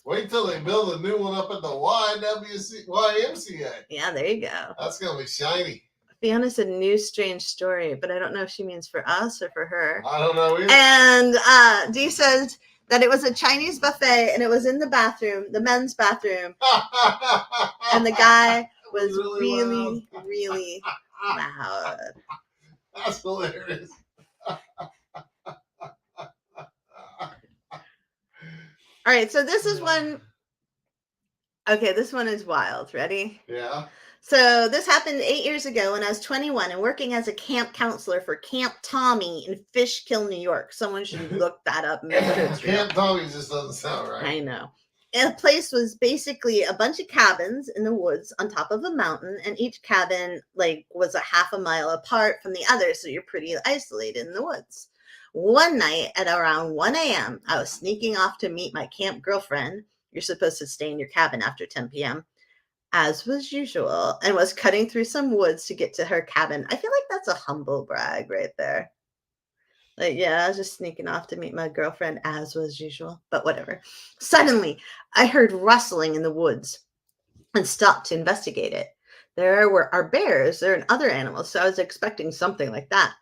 Wait till they build a new one up at the YMCA. Yeah, there you go. That's gonna be shiny. Fiona said new strange story, but I don't know if she means for us or for her. I don't know either. And Dee says that it was a Chinese buffet and it was in the bathroom, the men's bathroom, and the guy was really, really loud. That's hilarious. All right, so this is one. Okay, this one is wild. Ready? Yeah. So this happened 8 years ago when I was 21 and working as a camp counselor for Camp Tommy in Fishkill, New York. Someone should look that up. Make sure it's real. Camp Tommy just doesn't sound right. I know. And the place was basically a bunch of cabins in the woods on top of a mountain, and each cabin was a half a mile apart from the other, so you're pretty isolated in the woods. One night at around 1 a.m., I was sneaking off to meet my camp girlfriend. You're supposed to stay in your cabin after 10 p.m., as was usual, and was cutting through some woods to get to her cabin. I feel like that's a humble brag right there. Yeah, I was just sneaking off to meet my girlfriend, as was usual, but whatever. Suddenly, I heard rustling in the woods and stopped to investigate it. there are bears, there are other animals. So I was expecting something like that.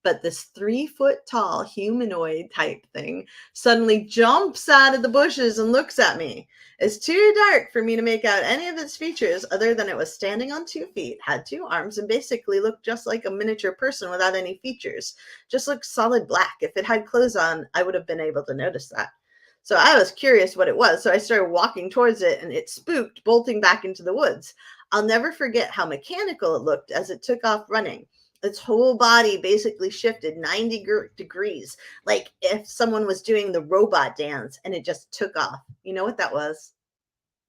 But this 3-foot tall humanoid type thing suddenly jumps out of the bushes and looks at me. It's too dark for me to make out any of its features other than it was standing on 2 feet, had 2 arms, and basically looked just like a miniature person without any features. Just looked solid black. If it had clothes on, I would have been able to notice that. So I was curious what it was, so I started walking towards it, and it spooked, bolting back into the woods. I'll never forget how mechanical it looked as it took off running. Its whole body basically shifted 90 degrees, like if someone was doing the robot dance and it just took off. You know what that was?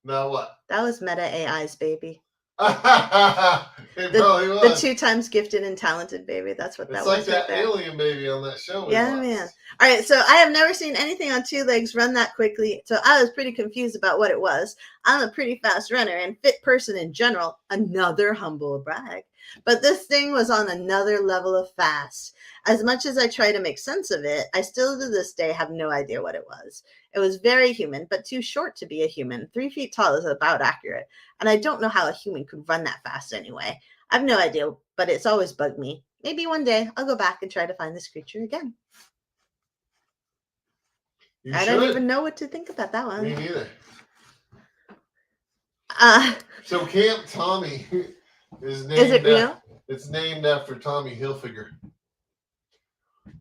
Now what? That was Meta AI's baby. It probably was. The 2 times gifted and talented baby. That's what that was. It's like that alien baby on that show. Yeah, man. All right, so I have never seen anything on 2 legs run that quickly, so I was pretty confused about what it was. I'm a pretty fast runner and fit person in general. Another humble brag. But this thing was on another level of fast. As much as I try to make sense of it, I still to this day have no idea what it was. It was very human, but too short to be a human. 3 feet tall is about accurate. And I don't know how a human could run that fast anyway. I have no idea, but it's always bugged me. Maybe one day I'll go back and try to find this creature again. I don't even know what to think about that one. Me neither. So Camp Tommy is named. Is it real? It's named after Tommy Hilfiger,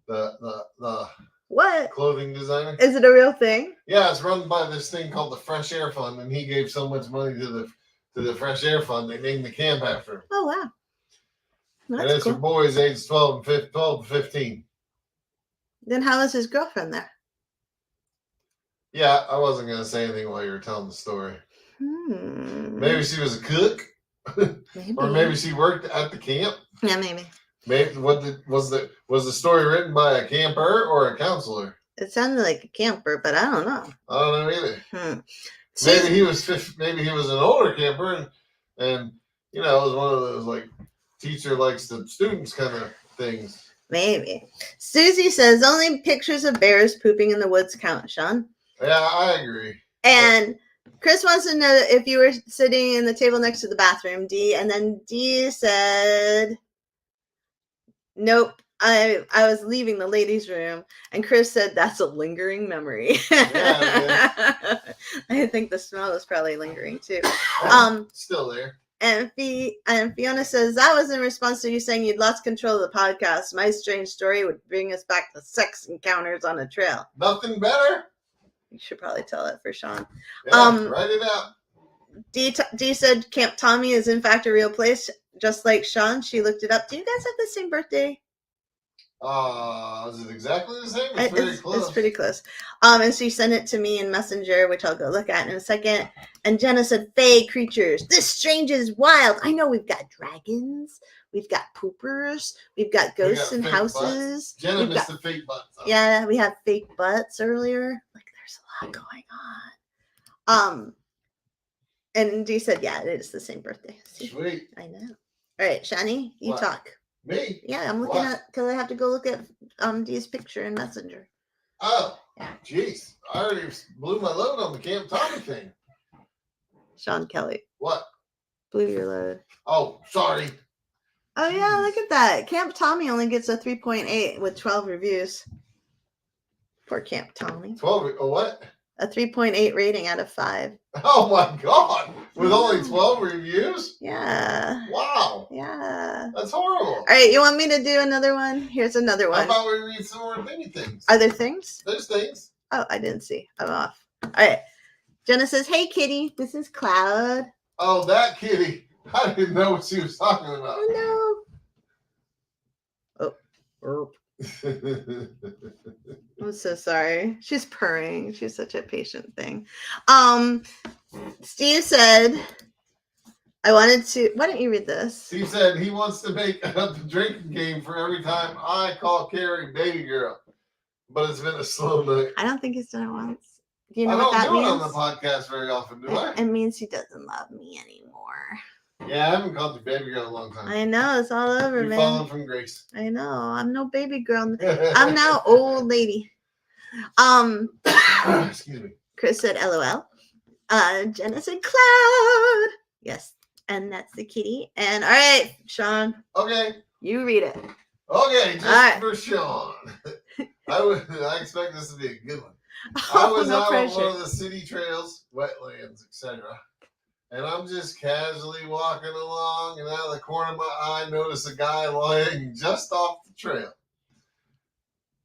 the what clothing designer. Is it a real thing? Yeah, it's run by this thing called the Fresh Air Fund, and he gave so much money to the Fresh Air Fund they named the camp after him. Oh wow! That's and it's cool. For boys aged 12 to 15. Then how was his girlfriend there? Yeah, I wasn't gonna say anything while you were telling the story. Maybe she was a cook, maybe. Or maybe she worked at the camp. Yeah, maybe. Maybe was the story written by a camper or a counselor? It sounded like a camper, but I don't know. I don't know either. Maybe he was an older camper, and you know, it was one of those like teacher likes the students kind of things. Maybe. Susie says only pictures of bears pooping in the woods count, Sean. Yeah, I agree. And Chris wants to know if you were sitting in the table next to the bathroom, D. And then D said, nope, I was leaving the ladies' room. And Chris said, that's a lingering memory. Yeah, I think the smell is probably lingering too. Still there. And Fiona says, that was in response to you saying you'd lost control of the podcast. My strange story would bring us back to sex encounters on a trail. Nothing better? You should probably tell it for Sean. Yeah, write it out. D said Camp Tommy is in fact a real place, just like Sean. She looked it up. Do you guys have the same birthday? Is it exactly the same? It's very close. It's pretty close. And she sent it to me in Messenger, which I'll go look at in a second. And Jenna said, "Fae creatures. This strange is wild. I know we've got dragons, we've got poopers, we've got ghosts in houses. Jenna missed the fake butts. Yeah, we had fake butts earlier. Like there's a lot going on. And Dee said, yeah, it is the same birthday. See? Sweet. I know. All right, Shani, you talk. Me? Yeah, I'm looking at because I have to go look at Dee's picture in Messenger. Oh, jeez. I already blew my load on the Camp Tommy thing. Sean Kelly. What? Blew your load. Oh, sorry. Oh, yeah, look at that. Camp Tommy only gets a 3.8 with 12 reviews. Poor Camp Tommy. 12? What? A 3.8 rating out of 5. Oh, my God. With only 12 reviews? Yeah. Wow. Yeah. That's horrible. All right, you want me to do another one? Here's another one. How about we read some more thingy things? Are there things? There's things. Oh, I didn't see. I'm off. All right. Jenna says, hey, kitty, this is Cloud. Oh, that kitty. I didn't know what she was talking about. Oh, no. Oh. I'm so sorry. She's purring. She's such a patient thing. Steve said, I wanted to... Why don't you read this? Steve said he wants to make a drinking game for every time I call Carrie baby girl. But it's been a slow night. I don't think he's done it once. Do you know what that means? I don't do it on the podcast very often, do I? It means he doesn't love me anymore. Yeah, I haven't called you baby girl in a long time. I know, it's all over, man. You're falling from grace. I know. I'm no baby girl. I'm now old lady. Excuse me. Chris said LOL. Jenna said Cloud. Yes, And that's the kitty. And all right, Sean, Okay. you read it. Okay, just right. for Sean. I expect this to be a good one. I Oh, was no out on one pressure. of the city trails, wetlands, etc. And I'm just casually walking along, and out of the corner of my eye, notice a guy lying just off the trail.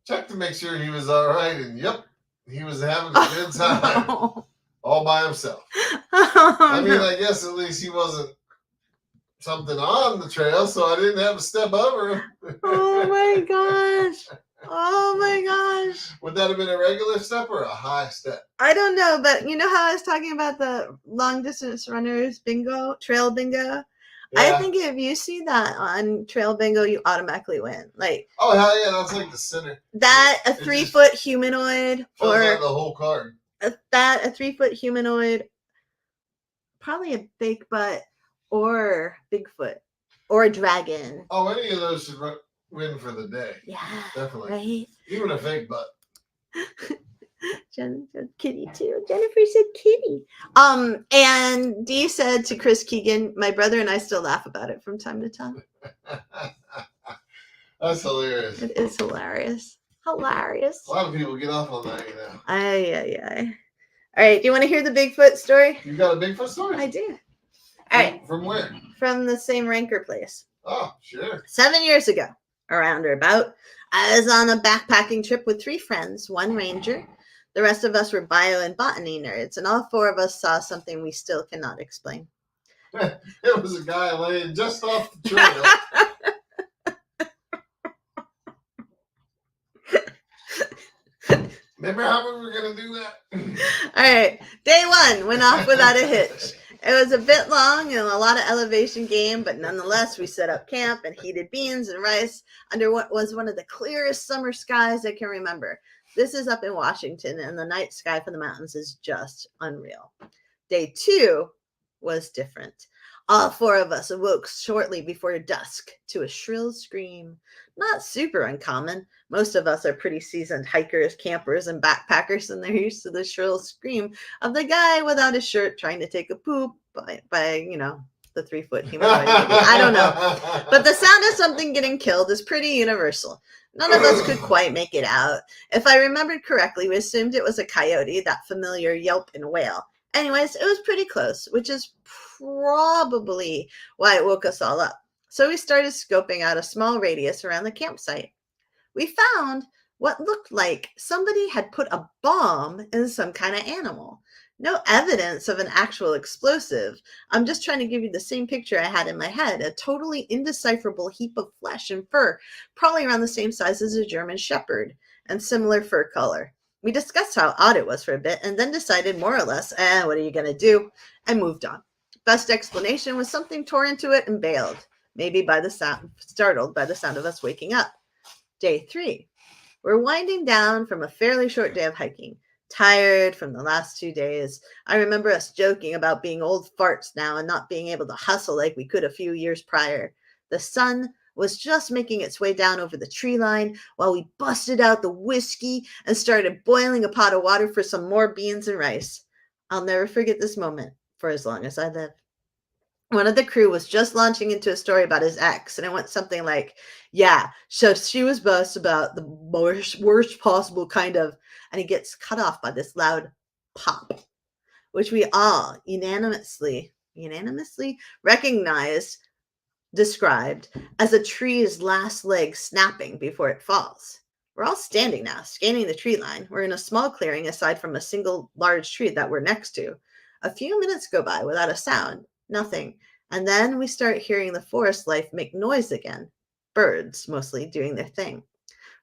Checked to make sure he was all right, and yep, he was having a good time, Oh, all by himself. oh, I mean, no. I guess at least he wasn't something on the trail, so I didn't have to step over him. Oh my gosh. Oh my gosh. Would that have been a regular step or a high step? I don't know, but you know how I was talking about the long distance runners bingo, trail bingo? I Yeah. think if you see that on trail bingo, you automatically win. Like, Oh, hell yeah, that's like the center. that, a It just 3-foot humanoid, fills or out the whole card. a 3-foot humanoid, probably a big butt, or Bigfoot, or a dragon. Oh, any of those should win for the day. Yeah, Definitely. right? Even a fake butt. Jen said kitty too. Jennifer said kitty. And Dee said to Chris Keegan, my brother and I still laugh about it from time to time. That's hilarious. It is hilarious. Hilarious. A lot of people get off on that, you know. Aye. All right, do you want to hear the Bigfoot story? You got a Bigfoot story? I do. All right. From where? From the same ranker place. Oh, sure. 7 years ago, around or about, I was on a backpacking trip with 3 friends, 1 ranger. The rest of us were bio and botany nerds, and all 4 of us saw something we still cannot explain. It was a guy laying just off the trail. Remember how we were going to do that? All right, day 1 went off without a hitch. It was a bit long and a lot of elevation game, but nonetheless, we set up camp and heated beans and rice under what was one of the clearest summer skies I can remember. This is up in Washington, and the night sky from the mountains is just unreal. Day 2 was different. All 4 of us awoke shortly before dusk to a shrill scream. Not super uncommon. Most of us are pretty seasoned hikers, campers, and backpackers, and they're used to the shrill scream of the guy without his shirt trying to take a poop by you know, the 3-foot humanoid. Maybe. I don't know. But the sound of something getting killed is pretty universal. None of us could quite make it out. If I remembered correctly, we assumed it was a coyote, that familiar yelp and wail. Anyways, it was pretty close, which is probably why it woke us all up. So we started scoping out a small radius around the campsite. We found what looked like somebody had put a bomb in some kind of animal. No evidence of an actual explosive. I'm just trying to give you the same picture I had in my head, a totally indecipherable heap of flesh and fur, probably around the same size as a German shepherd, and similar fur color. We discussed how odd it was for a bit, and then decided more or less, what are you going to do? And moved on. Best explanation was something tore into it and bailed, maybe startled by the sound of us waking up. Day 3. We're winding down from a fairly short day of hiking. Tired from the last 2 days. I remember us joking about being old farts now and not being able to hustle like we could a few years prior. The sun was just making its way down over the tree line while we busted out the whiskey and started boiling a pot of water for some more beans and rice. I'll never forget this moment for as long as I live. One of the crew was just launching into a story about his ex, and it went something like, yeah, so she was boss about the worst possible kind of, and he gets cut off by this loud pop, which we all unanimously recognized, described as a tree's last leg snapping before it falls. We're all standing now, scanning the tree line. We're in a small clearing aside from a single large tree that we're next to. A few minutes go by without a sound, nothing. And then we start hearing the forest life make noise again. Birds, mostly, doing their thing.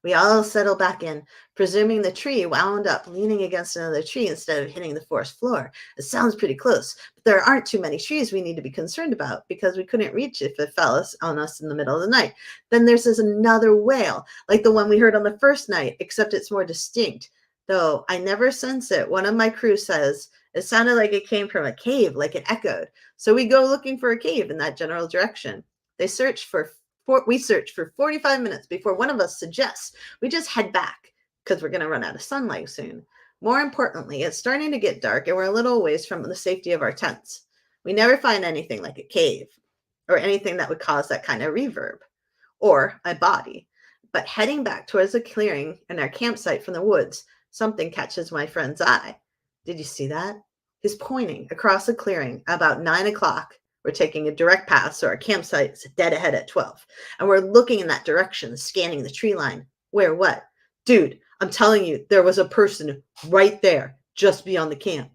We all settle back in, presuming the tree wound up leaning against another tree instead of hitting the forest floor. It sounds pretty close, but there aren't too many trees we need to be concerned about because we couldn't reach if it fell on us in the middle of the night. Then there's another wail, like the one we heard on the first night, except it's more distinct. Though I never sense it. One of my crew says it sounded like it came from a cave, like it echoed. So we go looking for a cave in that general direction. We search for 45 minutes before one of us suggests we just head back because we're going to run out of sunlight soon. More importantly, it's starting to get dark and we're a little ways from the safety of our tents. We never find anything like a cave or anything that would cause that kind of reverb or a body. But heading back towards the clearing and our campsite from the woods, something catches my friend's eye. Did you see that? He's pointing across the clearing about 9 o'clock. We're taking a direct path, so our campsite is dead ahead at 12. And we're looking in that direction, scanning the tree line. Where what? Dude, I'm telling you, there was a person right there, just beyond the camp.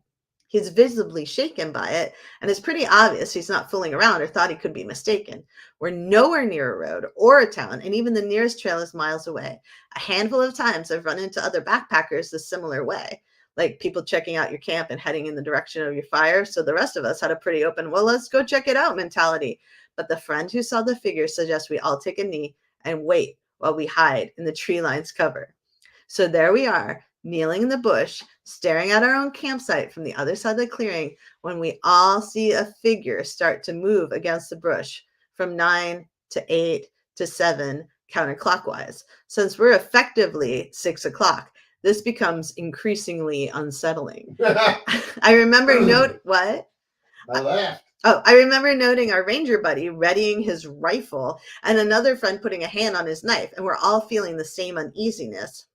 He's visibly shaken by it, and it's pretty obvious he's not fooling around or thought he could be mistaken. We're nowhere near a road or a town, and even the nearest trail is miles away. A handful of times I've run into other backpackers the similar way, like people checking out your camp and heading in the direction of your fire. So the rest of us had a pretty open, well, let's go check it out mentality. But the friend who saw the figure suggests we all take a knee and wait while we hide in the tree line's cover. So there we are, kneeling in the bush, staring at our own campsite from the other side of the clearing, when we all see a figure start to move against the bush from 9 to 8 to 7 counterclockwise. Since we're effectively 6 o'clock, this becomes increasingly unsettling. I remember what? I laughed. Oh, I remember noting our ranger buddy readying his rifle and another friend putting a hand on his knife, and we're all feeling the same uneasiness.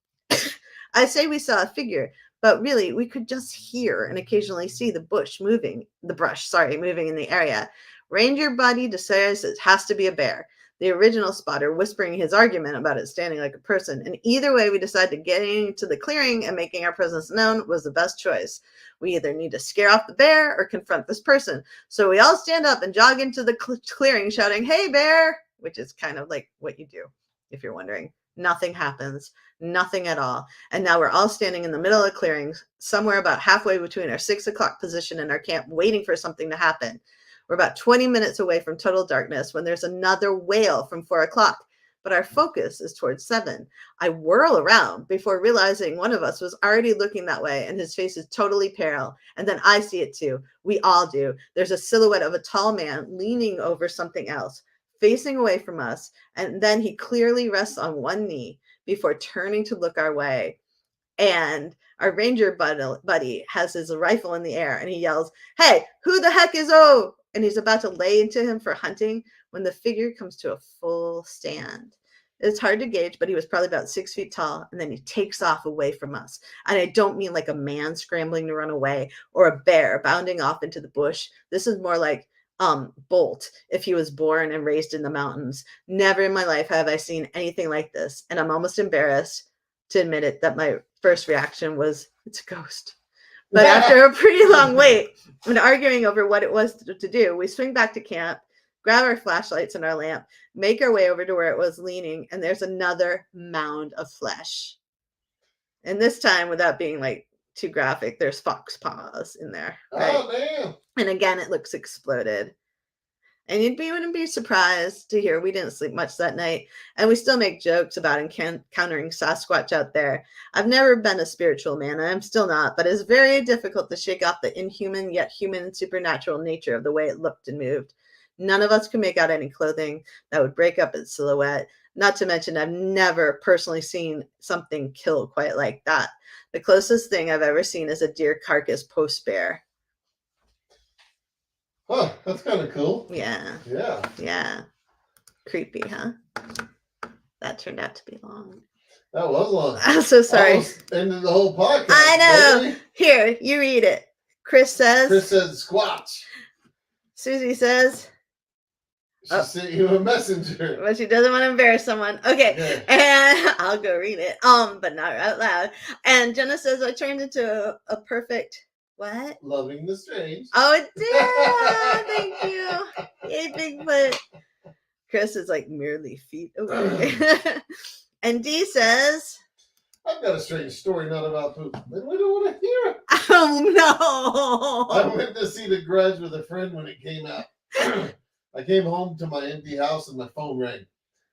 I say we saw a figure, but really we could just hear and occasionally see the brush moving in the area. Ranger buddy decides it has to be a bear. The original spotter whispering his argument about it standing like a person. And either way, we decided to getting to the clearing and making our presence known was the best choice. We either need to scare off the bear or confront this person. So we all stand up and jog into the clearing shouting, "Hey, bear!" which is kind of like what you do, if you're wondering. Nothing happens. Nothing at all. And now we're all standing in the middle of the clearing, somewhere about halfway between our 6 o'clock position and our camp, waiting for something to happen. We're about 20 minutes away from total darkness when there's another wail from 4 o'clock, but our focus is towards 7. I whirl around before realizing one of us was already looking that way, and his face is totally pale. And then I see it too. We all do. There's a silhouette of a tall man leaning over something else, facing away from us, and then he clearly rests on one knee before turning to look our way. And our ranger buddy has his rifle in the air, and he yells, "Hey, who the heck is O?" And he's about to lay into him for hunting when the figure comes to a full stand. It's hard to gauge, but he was probably about 6 feet tall, and then he takes off away from us. And I don't mean like a man scrambling to run away or a bear bounding off into the bush. This is more like Bolt, if he was born and raised in the mountains. Never in my life have I seen anything like this, and I'm almost embarrassed to admit it that my first reaction was, it's a ghost. But after a pretty long wait and arguing over what it was to do, we swing back to camp, grab our flashlights and our lamp, make our way over to where it was leaning, and there's another mound of flesh. And this time, without being like too graphic, there's fox paws in there. Right? Oh, damn. And again, it looks exploded. And you wouldn't be surprised to hear we didn't sleep much that night. And we still make jokes about encountering Sasquatch out there. I've never been a spiritual man, and I'm still not, but it's very difficult to shake off the inhuman yet human and supernatural nature of the way it looked and moved. None of us could make out any clothing that would break up its silhouette. Not to mention, I've never personally seen something kill quite like that. The closest thing I've ever seen is a deer carcass post-bear. Huh, that's kind of cool. Yeah. Yeah. Yeah. Creepy, huh? That turned out to be long. That was long. I'm so sorry. Almost ended the whole podcast. I know. Baby. Here, you read it. Chris said Squatch. Susie says She sent you a messenger. but she doesn't want to embarrass someone. Okay. And I'll go read it. But not out loud. And Jenna says I turned into a perfect what? Loving the strange. Oh, it did. Thank you. Yay, Bigfoot. Chris is like merely feet away. And Dee says, I've got a strange story, not about poop. Then we don't want to hear it. Oh, no. I went to see The Grudge with a friend when it came out. I came home to my empty house and my phone rang.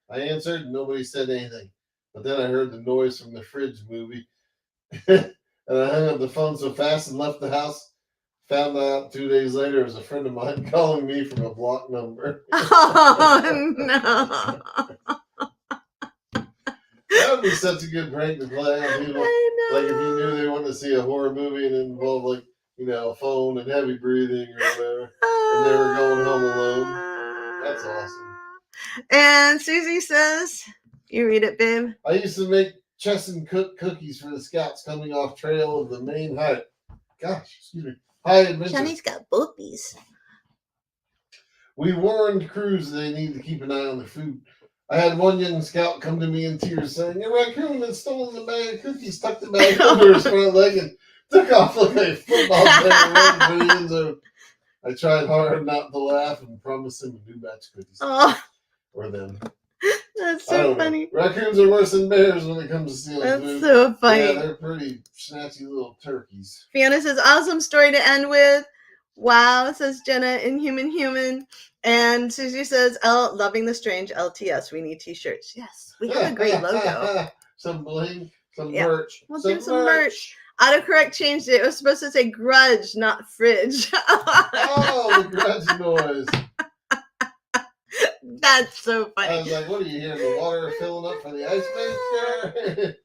I answered and nobody said anything. But then I heard the noise from the fridge movie. And I hung up the phone so fast and left the house. Found out 2 days later it was a friend of mine calling me from a block number. Oh, no. That would be such a good prank to play on people. I know. Like if you knew they wanted to see a horror movie and it involved like, a phone and heavy breathing or whatever. Oh, and they were going home alone. That's awesome. And Susie says, you read it, babe. I used to make chestnut cookies for the scouts coming off trail of the main high adventure. Johnny's got boobies. We warned crews they need to keep an eye on their food. I had one young scout come to me in tears saying, "A raccoon had stolen the bag of cookies, tucked the bag under his front leg, and took off like a football player running for the end zone." I tried hard not to laugh and promised him a new batch of cookies. Oh, Or them. that's so funny. Raccoons are worse than bears when it comes to stealing food. That's so funny. Yeah, they're pretty snatchy little turkeys. Fiona says, awesome story to end with. Wow, says Jenna, Inhuman Human. And Susie says, loving the strange LTS. We need t-shirts. Yes, we have a great logo. Some bling, some merch. We'll do some merch. Autocorrect changed it. It was supposed to say grudge, not fridge. Oh, the grudge noise. That's so funny. I was like, what are you hearing? The water filling up for the ice maker?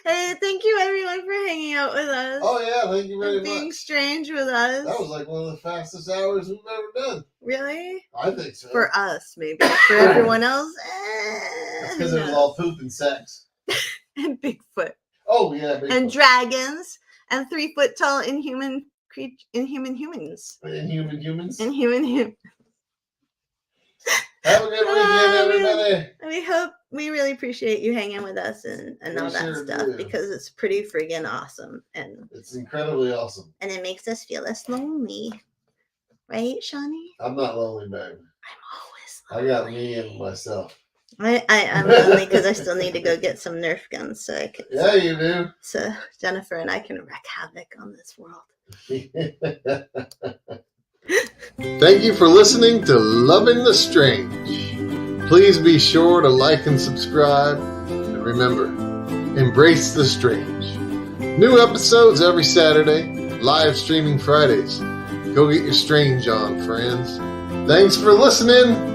Hey, thank you everyone for hanging out with us. Oh, yeah, thank you very much. Being strange with us. That was like one of the fastest hours we've ever done. Really? I think so. For us, maybe. For everyone else, That's because it was all poop and sex. And Bigfoot. Oh, yeah, Bigfoot. And dragons. And 3 foot tall inhuman humans. Inhuman humans. Inhuman humans. Have a good weekend, everybody. We really appreciate you hanging with us and all that stuff because it's pretty friggin' awesome. And it's incredibly awesome. And it makes us feel less lonely. Right, Shawnee? I'm not lonely, babe. I'm always lonely. I got me and myself. I'm lonely because I still need to go get some Nerf guns so I can. Yeah, you do. So Jennifer and I can wreak havoc on this world. Thank you for listening to Loving the Strange. Please be sure to like and subscribe. And remember, embrace the strange. New episodes every Saturday, live streaming Fridays. Go get your strange on, friends. Thanks for listening.